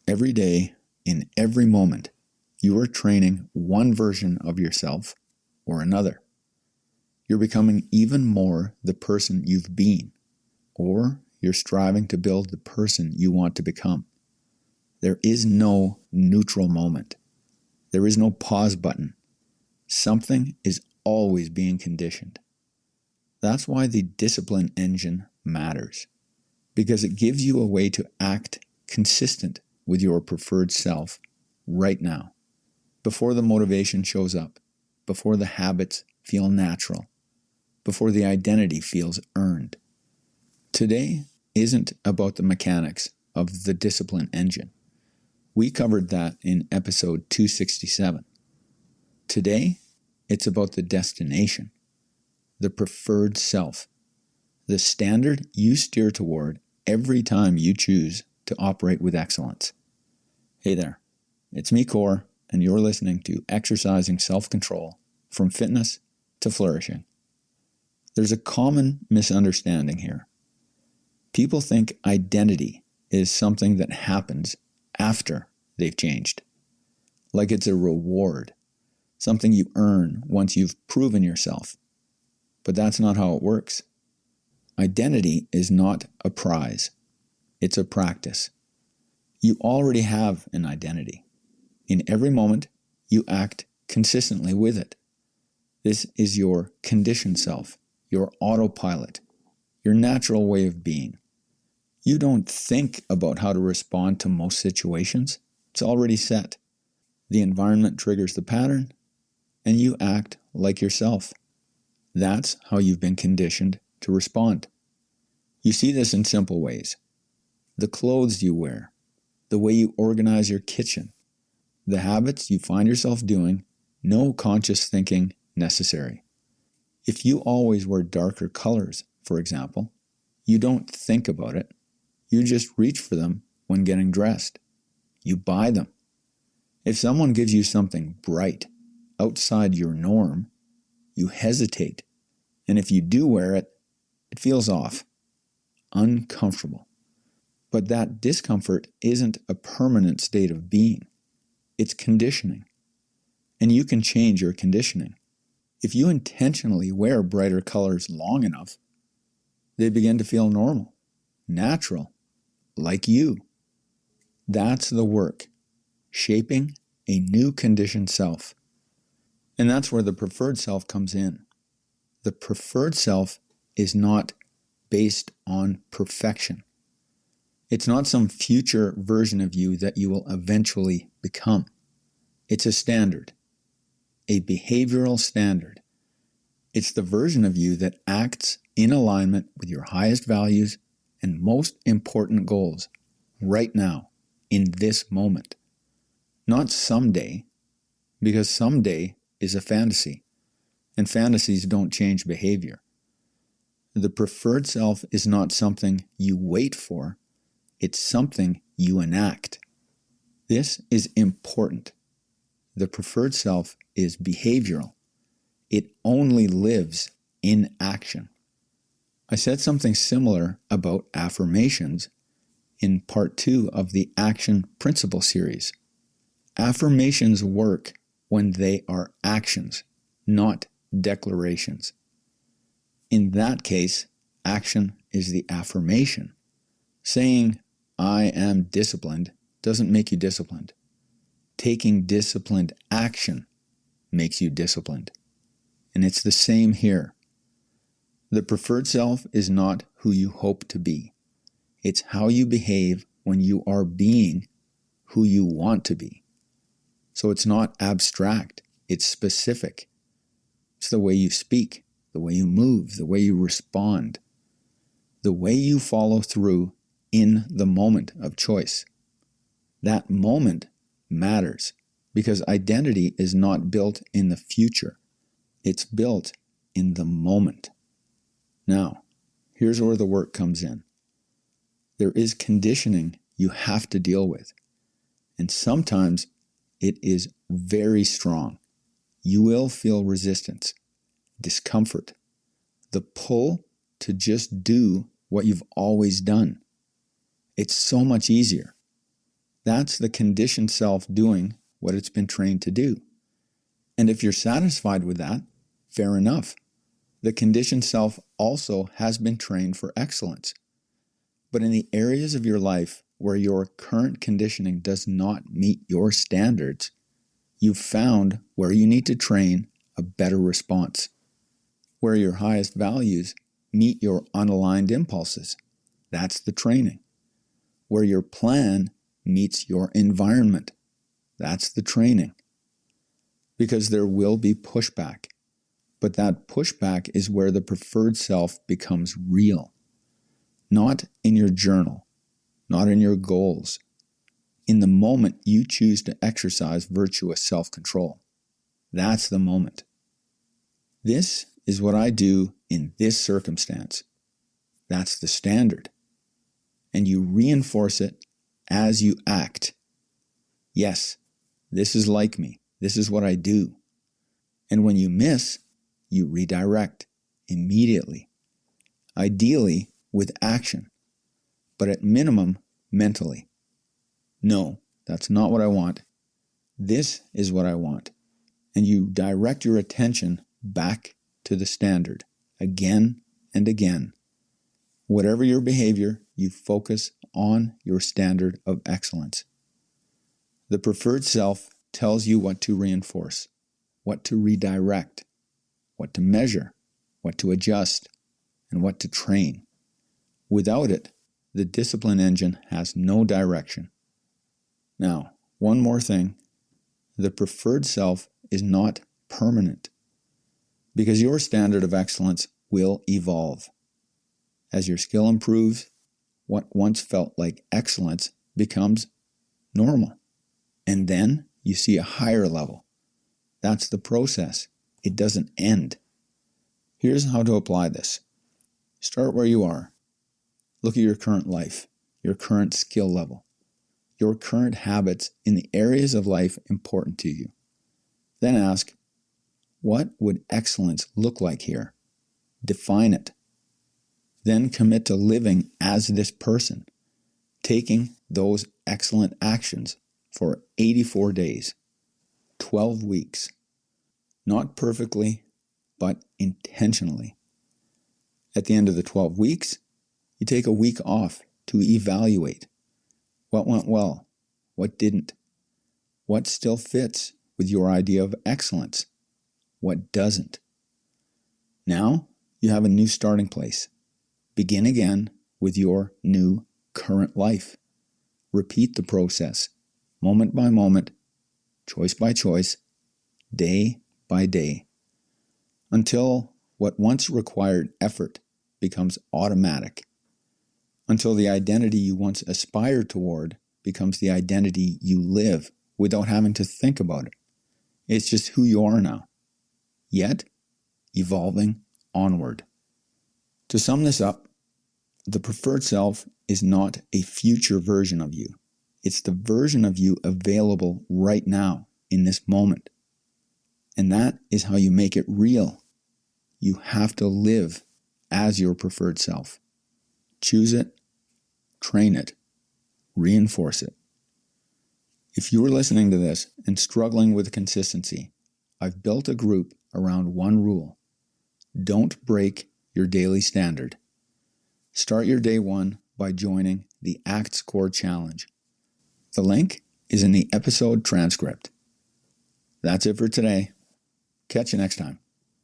Every day, in every moment, you are training one version of yourself or another. You're becoming even more the person you've been, or you're striving to build the person you want to become. There is no neutral moment. There is no pause button. Something is always being conditioned. That's why the discipline engine matters, because it gives you a way to act consistent with your preferred self right now, before the motivation shows up, before the habits feel natural, before the identity feels earned. Today isn't about the mechanics of the discipline engine. We covered that in episode 267. Today, it's about the destination, the preferred self, the standard you steer toward every time you choose to operate with excellence. Hey there, it's me, Core, and you're listening to Exercising Self-Control from Fitness to Flourishing. There's a common misunderstanding here. People think identity is something that happens after they've changed, like it's a reward, something you earn once you've proven yourself. But that's not how it works. Identity is not a prize. It's a practice. You already have an identity. In every moment, you act consistently with it. This is your conditioned self, your autopilot, your natural way of being. You don't think about how to respond to most situations. It's already set. The environment triggers the pattern, and you act like yourself. That's how you've been conditioned to respond. You see this in simple ways. The clothes you wear, the way you organize your kitchen, the habits you find yourself doing, no conscious thinking necessary. If you always wear darker colors, for example, you don't think about it. You just reach for them when getting dressed. You buy them. If someone gives you something bright, outside your norm, you hesitate. And if you do wear it, it feels off, uncomfortable. But that discomfort isn't a permanent state of being. It's conditioning. And you can change your conditioning. If you intentionally wear brighter colors long enough, they begin to feel normal, natural, like you. That's the work, shaping a new conditioned self. And that's where the preferred self comes in. The preferred self is not based on perfection. It's not some future version of you that you will eventually become. It's a standard, a behavioral standard. It's the version of you that acts in alignment with your highest values and most important goals right now, in this moment. Not someday, because someday is a fantasy, and fantasies don't change behavior. The preferred self is not something you wait for, it's something you enact. This is important. The preferred self is behavioral. It only lives in action. I said something similar about affirmations in part 2 of the Action Principle series. Affirmations work when they are actions, not declarations. In that case, action is the affirmation. Saying, I am disciplined, doesn't make you disciplined. Taking disciplined action makes you disciplined. And it's the same here. The preferred self is not who you hope to be. It's how you behave when you are being who you want to be. So it's not abstract, it's specific. It's the way you speak, the way you move, the way you respond, the way you follow through in the moment of choice. That moment matters because identity is not built in the future. It's built in the moment. Now, here's where the work comes in. There is conditioning you have to deal with. And sometimes it is very strong. You will feel resistance, discomfort, the pull to just do what you've always done. It's so much easier. That's the conditioned self doing what it's been trained to do. And if you're satisfied with that, fair enough. The conditioned self also has been trained for excellence. But in the areas of your life where your current conditioning does not meet your standards, you've found where you need to train a better response. Where your highest values meet your unaligned impulses, that's the training. Where your plan meets your environment, that's the training. Because there will be pushback, but that pushback is where the preferred self becomes real. Not in your journal, not in your goals. In the moment you choose to exercise virtuous self-control. That's the moment. This is what I do in this circumstance. That's the standard. And you reinforce it as you act. Yes, this is like me. This is what I do. And when you miss, you redirect immediately. Ideally, with action, but at minimum, mentally. No, that's not what I want. This is what I want. And you direct your attention back to the standard again and again. Whatever your behavior, you focus on your standard of excellence. The preferred self tells you what to reinforce, what to redirect, what to measure, what to adjust, and what to train. Without it, the discipline engine has no direction. Now, one more thing. The preferred self is not permanent because your standard of excellence will evolve. As your skill improves, what once felt like excellence becomes normal. And then you see a higher level. That's the process. It doesn't end. Here's how to apply this. Start where you are. Look at your current life, your current skill level, your current habits in the areas of life important to you. Then ask, what would excellence look like here? Define it. Then commit to living as this person, taking those excellent actions for 84 days, 12 weeks. Not perfectly, but intentionally. At the end of the 12 weeks, you take a week off to evaluate what went well, what didn't, what still fits with your idea of excellence, what doesn't. Now you have a new starting place. Begin again with your new current life. Repeat the process, moment by moment, choice by choice, day by day, until what once required effort becomes automatic, until the identity you once aspired toward becomes the identity you live without having to think about it. It's just who you are now, yet evolving onward. To sum this up, the preferred self is not a future version of you. It's the version of you available right now in this moment. And that is how you make it real. You have to live as your preferred self. Choose it, train it, reinforce it. If you are listening to this and struggling with consistency, I've built a group around one rule. Don't break your daily standard. Start your day one by joining the Act Score Challenge. The link is in the episode transcript. That's it for today. Catch you next time.